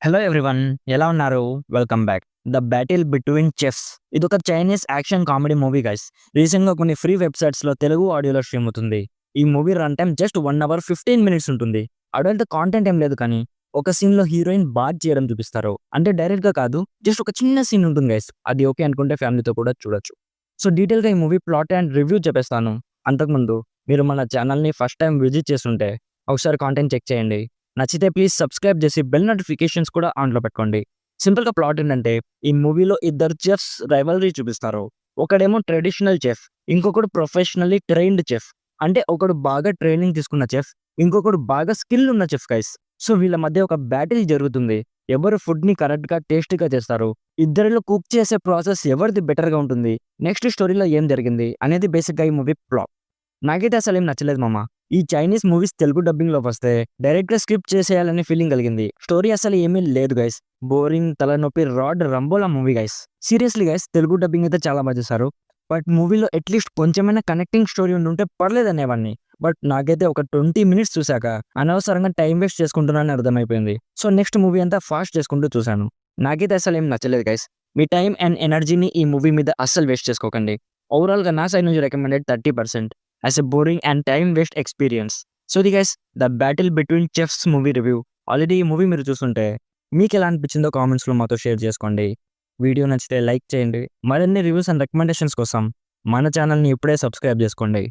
Hello everyone, ఎలా ఉన్నారు? Welcome back. 'The battle between chefs' ఇదొక Chinese action comedy movie guys. రీసెంట్‌గా కొన్ని ఫ్రీ వెబ్‌సైట్స్‌లో తెలుగు ఆడియోలో స్ట్రీమ్ అవుతుంది. ఈ movie run time just 1 hour 15 minutes ఉంటుంది. అడల్ట్ కాంటెంట్ ఏం లేదు కానీ, ఒక సీన్‌లో హీరోయిన్ బాత్ చేయడం చూపిస్తారు. అంటే డైరెక్ట్‌గా కాదు, జస్ట్ ఒక చిన్న సీన్ ఉంటుంది గైస్. అది ఓకే అనుకుంటే ఫ్యామిలీతో కూడా చూడొచ్చు. సో డీటెయిల్‌గా ఈ మూవీ ప్లాట్ అండ్ రివ్యూ చెప్పేస్తాను. అంతకుముందు మీరు మన ఛానల్‌ని ఫస్ట్ టైమ్ విజిట్ చేసుంటే ఒకసారి కాంటెంట్ చెక్ చేయండి. నచ్చితే ప్లీజ్ సబ్స్క్రైబ్ చేసి బెల్ నోటిఫికేషన్స్ కూడా ఆన్‌లో పెట్టుకోండి. సింపుల్‌గా ప్లాట్ ఏంటంటే, ఈ మూవీలో ఇద్దరు చెఫ్స్ రైవల్రీ చూపిస్తారు. ఒకడేమో ట్రెడిషనల్ చెఫ్, ఇంకొకడు ప్రొఫెషనల్లీ ట్రైన్డ్ చెఫ్. అంటే ఒకడు బాగా ట్రైనింగ్ తీసుకున్న చెఫ్, ఇంకొకడు బాగా స్కిల్ ఉన్న చెఫ్ గైస్. సో వీళ్ళ మధ్య ఒక బ్యాటిల్ జరుగుతుంది. ఎవరు ఫుడ్‌ని కరెక్ట్‌గా టేస్టీగా చేస్తారు, ఇద్దరిలో కుక్ చేసే ప్రాసెస్ ఎవరిది బెటర్‌గా ఉంటుంది, నెక్స్ట్ స్టోరీలో ఏం జరిగింది అనేది బేసిక్‌గా ఈ మూవీ ప్లాట్. నాకైతే అసలేం నచ్చలేదు మామ. ఈ చైనీస్ మూవీస్ తెలుగు డబ్బింగ్‌లోకి వస్తే డైరెక్ట్‌గా స్కిప్ చేసేయాలనే ఫీలింగ్ కలిగింది. స్టోరీ అసలు ఏమీ లేదు గైస్. బోరింగ్, తలనొప్పి, రంబోలా movie guys. Seriously guys, Telugu dubbing అయితే చాలా బా చేశారు. బట్ మూవీలో అట్‌లీస్ట్ కొంచెమైనా కనెక్టింగ్ స్టోరీ ఉండుంటే పర్లేదనేవాడిని. బట్ నాకైతే ఒక 20 మినిట్స్ చూసాక అనవసరంగా టైం వేస్ట్ చేసుకుంటున్నానని అర్థమైపోయింది. సో నెక్స్ట్ మూవీ అంతా ఫాస్ట్ చేసుకుంటూ చూసాను. నాకైతే అసలేం నచ్చలేదు గైస్. మీ టైం అండ్ ఎనర్జీని ఈ మూవీ మీద అస్సలు వేస్ట్ చేసుకోకండి. ఓవరాల్‌గా నా సైడ్ నుంచి recommended 30% as a boring and time waste experience. So ఇది guys, the battle between chefs movie review. Already ఈ మూవీ మీరు చూసుంటే మీకు ఎలా అనిపించిందో కామెంట్స్‌లో మాతో షేర్ చేసుకోండి. వీడియో నచ్చితే లైక్ చేయండి. మరిన్ని రివ్యూస్ అండ్ రికమెండేషన్స్ కోసం మన ఛానల్‌ని ఇప్పుడే సబ్స్క్రైబ్ చేసుకోండి.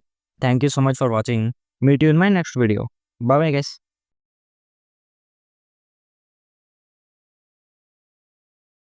Thank you so much for watching. Meet you in my next video. By bye guys.